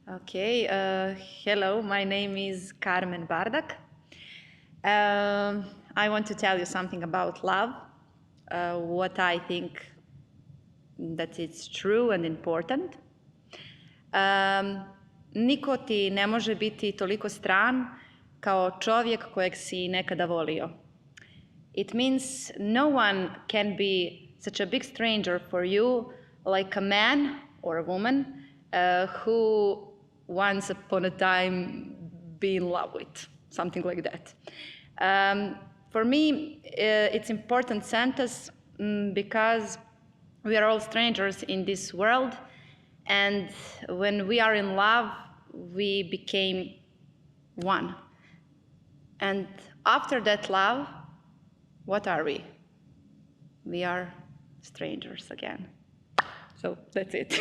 Okay, hello, my name is Carmen Bardak. I want to tell you something about love, what I think that it's true and important. Niko ti ne može biti toliko stran kao čovjek kojeg si nekada volio. It means no one can be such a big stranger for you like a man or a woman who once upon a time be in love with, something like that. For me, it's important sentence because we are all strangers in this world, and when we are in love, we became one. And after that love, what are we? We are strangers again. So that's it.